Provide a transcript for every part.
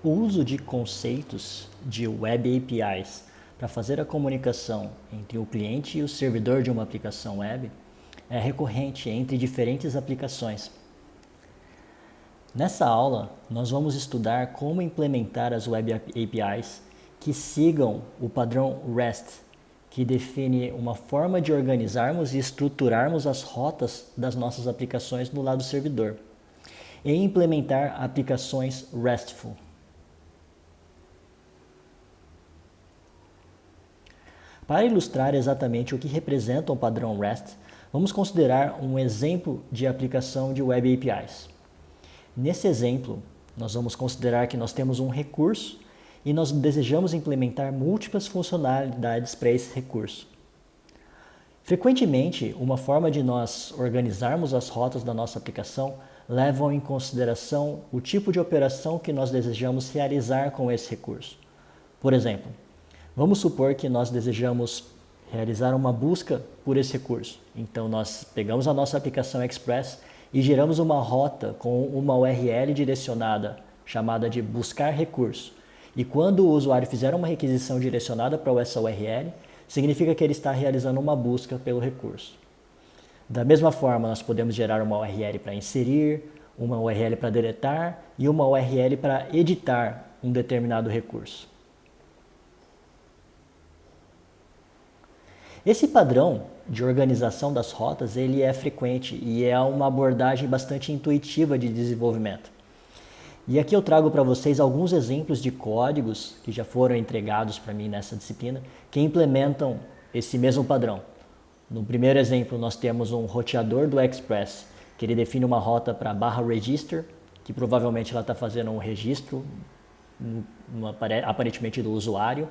O uso de conceitos de Web APIs para fazer a comunicação entre o cliente e o servidor de uma aplicação web é recorrente entre diferentes aplicações. Nessa aula, nós vamos estudar como implementar as Web APIs que sigam o padrão REST, que define uma forma de organizarmos e estruturarmos as rotas das nossas aplicações no lado servidor, e implementar aplicações RESTful. Para ilustrar exatamente o que representa o padrão REST, vamos considerar um exemplo de aplicação de Web APIs. Nesse exemplo, nós vamos considerar que nós temos um recurso e nós desejamos implementar múltiplas funcionalidades para esse recurso. Frequentemente, uma forma de nós organizarmos as rotas da nossa aplicação leva em consideração o tipo de operação que nós desejamos realizar com esse recurso. Por exemplo, vamos supor que nós desejamos realizar uma busca por esse recurso. Então, nós pegamos a nossa aplicação Express e geramos uma rota com uma URL direcionada, chamada de buscar recurso. E quando o usuário fizer uma requisição direcionada para essa URL, significa que ele está realizando uma busca pelo recurso. Da mesma forma, nós podemos gerar uma URL para inserir, uma URL para deletar e uma URL para editar um determinado recurso. Esse padrão de organização das rotas ele é frequente e é uma abordagem bastante intuitiva de desenvolvimento. E aqui eu trago para vocês alguns exemplos de códigos que já foram entregados para mim nessa disciplina que implementam esse mesmo padrão. No primeiro exemplo, nós temos um roteador do Express, que ele define uma rota para /register, que provavelmente ela está fazendo um registro, aparentemente do usuário.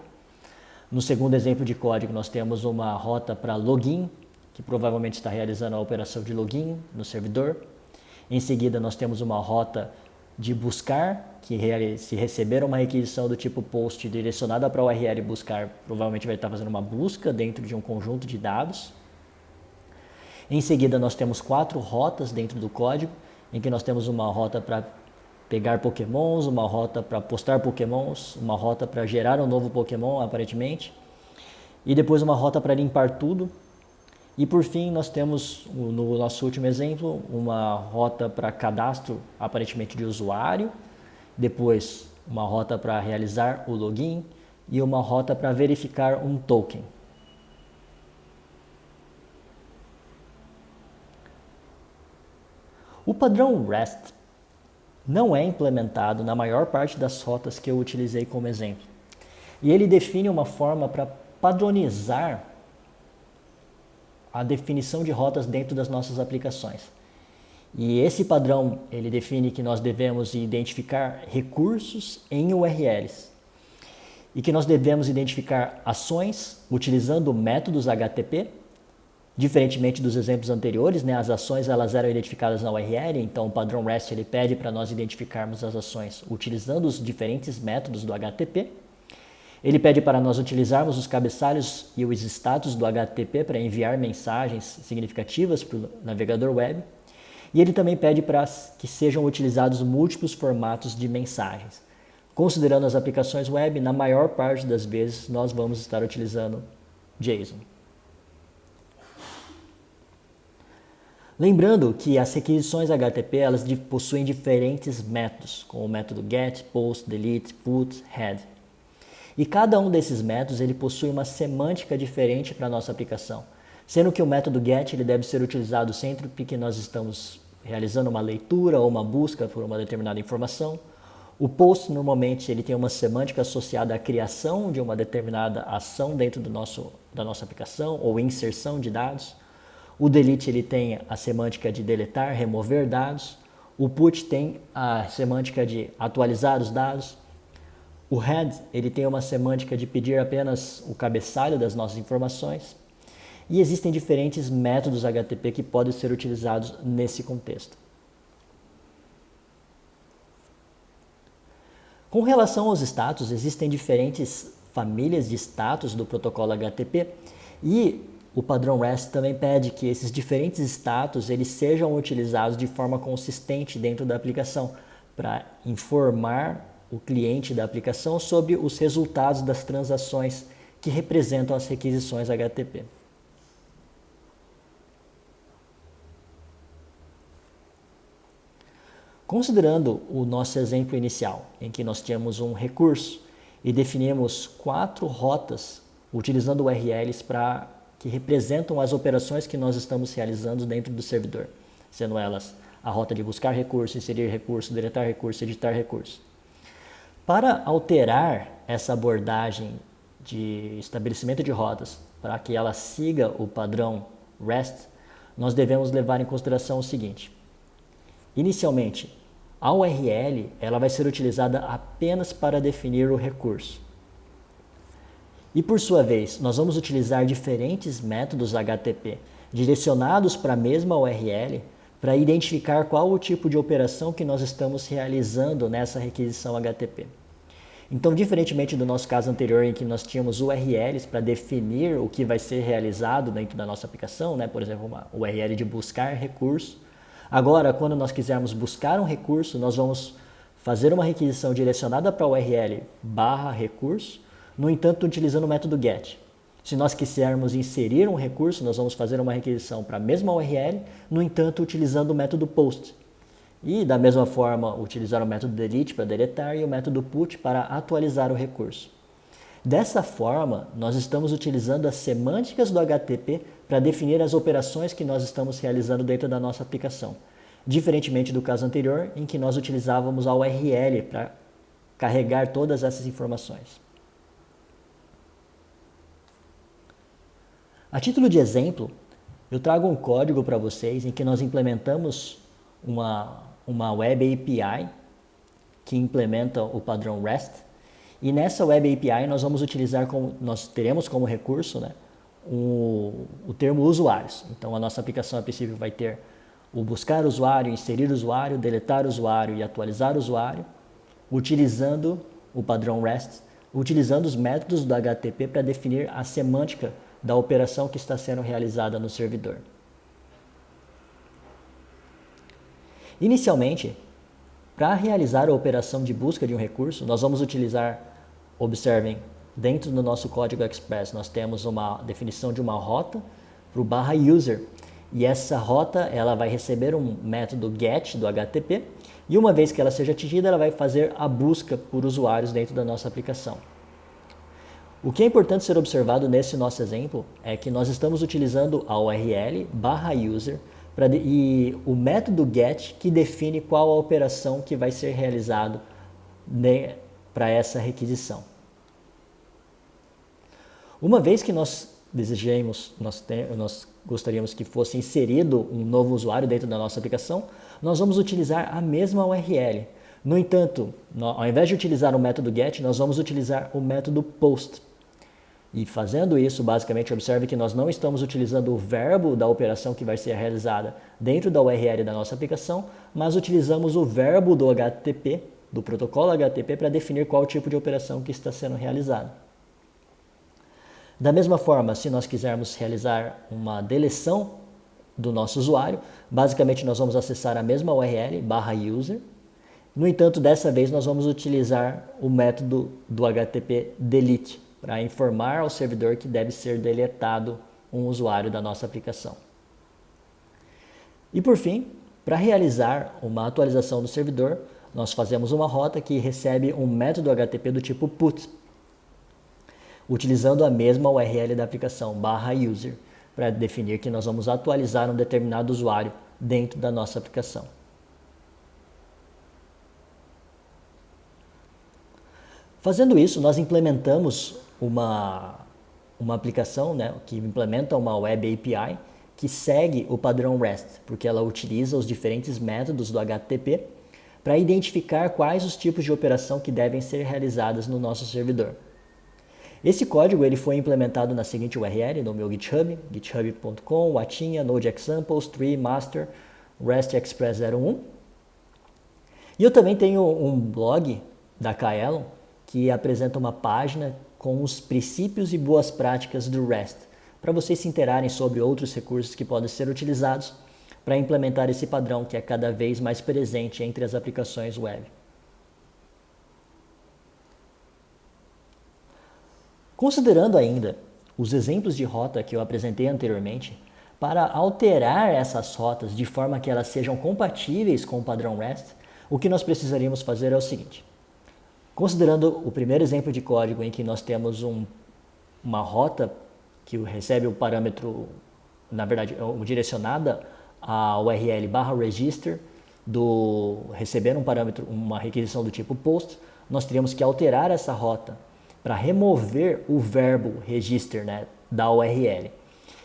No segundo exemplo de código, nós temos uma rota para login, que provavelmente está realizando a operação de login no servidor. Em seguida, nós temos uma rota de buscar, que se receber uma requisição do tipo post direcionada para o URL buscar, provavelmente vai estar fazendo uma busca dentro de um conjunto de dados. Em seguida, nós temos 4 rotas dentro do código, em que nós temos uma rota para pegar pokémons, uma rota para postar pokémons, uma rota para gerar um novo pokémon, aparentemente, e depois uma rota para limpar tudo. E por fim, nós temos, no nosso último exemplo, uma rota para cadastro, aparentemente de usuário, depois uma rota para realizar o login e uma rota para verificar um token. O padrão REST não é implementado na maior parte das rotas que eu utilizei como exemplo. E ele define uma forma para padronizar a definição de rotas dentro das nossas aplicações. E esse padrão, ele define que nós devemos identificar recursos em URLs e que nós devemos identificar ações utilizando métodos HTTP, diferentemente dos exemplos anteriores, as ações elas eram identificadas na URL, então o padrão REST ele pede para nós identificarmos as ações utilizando os diferentes métodos do HTTP. Ele pede para nós utilizarmos os cabeçalhos e os status do HTTP para enviar mensagens significativas para o navegador web. E ele também pede para que sejam utilizados múltiplos formatos de mensagens. Considerando as aplicações web, na maior parte das vezes nós vamos estar utilizando JSON. Lembrando que as requisições HTTP elas possuem diferentes métodos, como o método GET, POST, DELETE, PUT, HEAD. E cada um desses métodos ele possui uma semântica diferente para a nossa aplicação, sendo que o método GET ele deve ser utilizado sempre que nós estamos realizando uma leitura ou uma busca por uma determinada informação. O POST normalmente ele tem uma semântica associada à criação de uma determinada ação dentro da nossa aplicação ou inserção de dados. O delete ele tem a semântica de deletar, remover dados. O put tem a semântica de atualizar os dados. O head ele tem uma semântica de pedir apenas o cabeçalho das nossas informações. E existem diferentes métodos HTTP que podem ser utilizados nesse contexto. Com relação aos status, existem diferentes famílias de status do protocolo HTTP e o padrão REST também pede que esses diferentes status eles sejam utilizados de forma consistente dentro da aplicação para informar o cliente da aplicação sobre os resultados das transações que representam as requisições HTTP. Considerando o nosso exemplo inicial, em que nós tínhamos um recurso e definimos 4 rotas utilizando URLs que representam as operações que nós estamos realizando dentro do servidor, sendo elas a rota de buscar recurso, inserir recurso, deletar recurso, editar recurso. Para alterar essa abordagem de estabelecimento de rotas para que ela siga o padrão REST, nós devemos levar em consideração o seguinte. Inicialmente, a URL ela vai ser utilizada apenas para definir o recurso. E por sua vez, nós vamos utilizar diferentes métodos HTTP direcionados para a mesma URL para identificar qual o tipo de operação que nós estamos realizando nessa requisição HTTP. Então, diferentemente do nosso caso anterior, em que nós tínhamos URLs para definir o que vai ser realizado dentro da nossa aplicação, né? Por exemplo, uma URL de buscar recurso. Agora, quando nós quisermos buscar um recurso, nós vamos fazer uma requisição direcionada para a URL /recurso, no entanto, utilizando o método GET. Se nós quisermos inserir um recurso, nós vamos fazer uma requisição para a mesma URL, no entanto, utilizando o método POST. E, da mesma forma, utilizar o método delete para deletar e o método put para atualizar o recurso. Dessa forma, nós estamos utilizando as semânticas do HTTP para definir as operações que nós estamos realizando dentro da nossa aplicação. Diferentemente do caso anterior, em que nós utilizávamos a URL para carregar todas essas informações. A título de exemplo, eu trago um código para vocês em que nós implementamos uma Web API que implementa o padrão REST. E nessa Web API nós teremos como recurso, né, o termo usuários. Então a nossa aplicação a princípio vai ter o buscar usuário, inserir usuário, deletar usuário e atualizar usuário, utilizando o padrão REST, utilizando os métodos do HTTP para definir a semântica da operação que está sendo realizada no servidor. Inicialmente, para realizar a operação de busca de um recurso, nós vamos utilizar, observem, dentro do nosso código Express, nós temos uma definição de uma rota para o /user. E essa rota ela vai receber um método GET do HTTP e uma vez que ela seja atingida, ela vai fazer a busca por usuários dentro da nossa aplicação. O que é importante ser observado nesse nosso exemplo é que nós estamos utilizando a URL /user e o método GET que define qual a operação que vai ser realizado para essa requisição. Uma vez que nós gostaríamos que fosse inserido um novo usuário dentro da nossa aplicação, nós vamos utilizar a mesma URL. No entanto, ao invés de utilizar o método GET, nós vamos utilizar o método POST. E fazendo isso, basicamente, observe que nós não estamos utilizando o verbo da operação que vai ser realizada dentro da URL da nossa aplicação, mas utilizamos o verbo do HTTP, do protocolo HTTP, para definir qual tipo de operação que está sendo realizada. Da mesma forma, se nós quisermos realizar uma deleção do nosso usuário, basicamente nós vamos acessar a mesma URL /user. No entanto, dessa vez nós vamos utilizar o método do HTTP delete, para informar ao servidor que deve ser deletado um usuário da nossa aplicação. E por fim, para realizar uma atualização do servidor, nós fazemos uma rota que recebe um método HTTP do tipo put, utilizando a mesma URL da aplicação /user, para definir que nós vamos atualizar um determinado usuário dentro da nossa aplicação. Fazendo isso, nós implementamos uma aplicação, né, que implementa uma Web API que segue o padrão REST, porque ela utiliza os diferentes métodos do HTTP para identificar quais os tipos de operação que devem ser realizadas no nosso servidor. Esse código ele foi implementado na seguinte URL, no meu GitHub, github.com, Watinha, Node Examples, Tree, Master, REST Express 01. E eu também tenho um blog da Kaelon que apresenta uma página com os princípios e boas práticas do REST, para vocês se interarem sobre outros recursos que podem ser utilizados para implementar esse padrão que é cada vez mais presente entre as aplicações web. Considerando ainda os exemplos de rota que eu apresentei anteriormente, para alterar essas rotas de forma que elas sejam compatíveis com o padrão REST, o que nós precisaríamos fazer é o seguinte. Considerando o primeiro exemplo de código em que nós temos uma rota que recebe o parâmetro, na verdade, direcionada a URL /register, receber um parâmetro, uma requisição do tipo post, nós teríamos que alterar essa rota para remover o verbo register, né, da URL.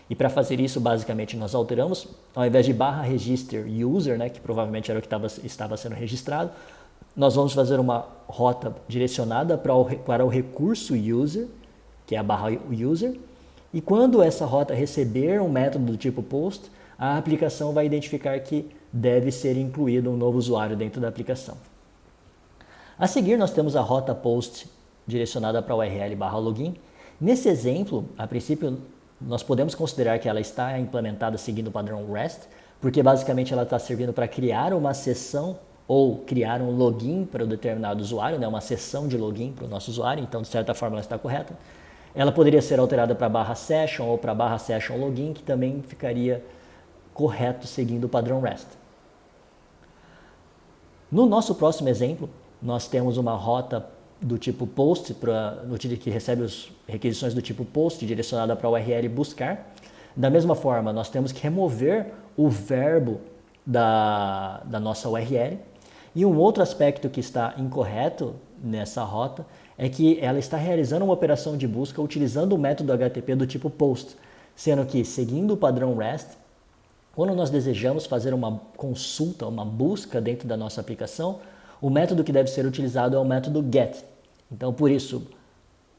E para fazer isso, basicamente, nós alteramos, ao invés de /register user, né, que provavelmente era o que estava sendo registrado, nós vamos fazer uma rota direcionada para o recurso user, que é a /user, e quando essa rota receber um método do tipo post, a aplicação vai identificar que deve ser incluído um novo usuário dentro da aplicação. A seguir, nós temos a rota post direcionada para o URL /login. Nesse exemplo, a princípio, nós podemos considerar que ela está implementada seguindo o padrão REST, porque basicamente ela está servindo para criar uma sessão ou criar um login para o determinado usuário, né? Uma sessão de login para o nosso usuário, então de certa forma ela está correta. Ela poderia ser alterada para /session ou para /session login, que também ficaria correto seguindo o padrão REST. No nosso próximo exemplo, nós temos uma rota do tipo post, que recebe as requisições do tipo post direcionada para o URL buscar. Da mesma forma, nós temos que remover o verbo da nossa URL. E um outro aspecto que está incorreto nessa rota é que ela está realizando uma operação de busca utilizando o método HTTP do tipo post, sendo que, seguindo o padrão REST, quando nós desejamos fazer uma consulta, uma busca dentro da nossa aplicação, o método que deve ser utilizado é o método GET. Então, por isso,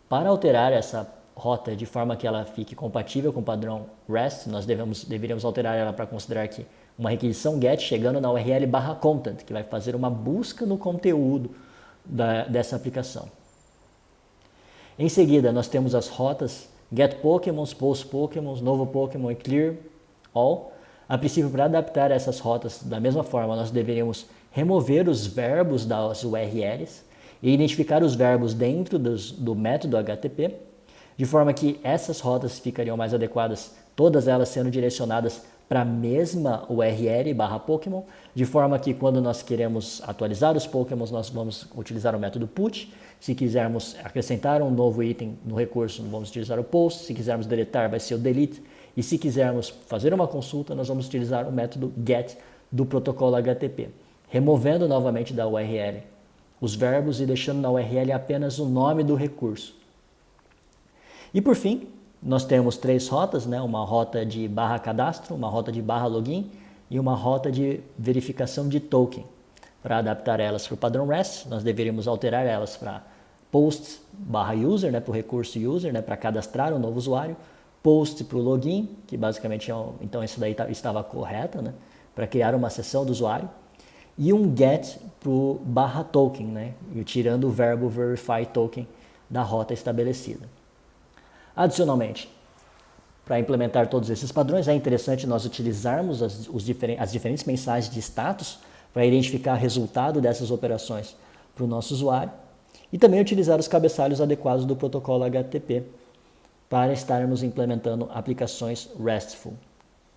para alterar essa rota de forma que ela fique compatível com o padrão REST, nós deveríamos alterar ela para considerar que uma requisição GET chegando na URL /content, que vai fazer uma busca no conteúdo dessa aplicação. Em seguida, nós temos as rotas get Pokémons, post Pokémons, novo Pokémon e clear all. A princípio, para adaptar essas rotas da mesma forma, nós deveríamos remover os verbos das URLs e identificar os verbos dentro do método HTTP, de forma que essas rotas ficariam mais adequadas, todas elas sendo direcionadas para a mesma URL /Pokémon, de forma que quando nós queremos atualizar os Pokémons, nós vamos utilizar o método put. Se quisermos acrescentar um novo item no recurso, vamos utilizar o post. Se quisermos deletar, vai ser o delete. E se quisermos fazer uma consulta, nós vamos utilizar o método get do protocolo HTTP, removendo novamente da URL os verbos e deixando na URL apenas o nome do recurso. E por fim, nós temos 3 rotas, né? Uma rota de /cadastro, uma rota de /login e uma rota de verificação de token. Para adaptar elas para o padrão REST, nós deveríamos alterar elas para post /user, né? Para o recurso user, né? Para cadastrar um novo usuário, post para o login, que basicamente então isso daí estava correta, né? Para criar uma sessão do usuário, e um get para o /token, né? E tirando o verbo verify token da rota estabelecida. Adicionalmente, para implementar todos esses padrões, é interessante nós utilizarmos as diferentes mensagens de status para identificar o resultado dessas operações para o nosso usuário e também utilizar os cabeçalhos adequados do protocolo HTTP para estarmos implementando aplicações RESTful,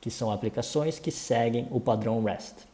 que são aplicações que seguem o padrão REST.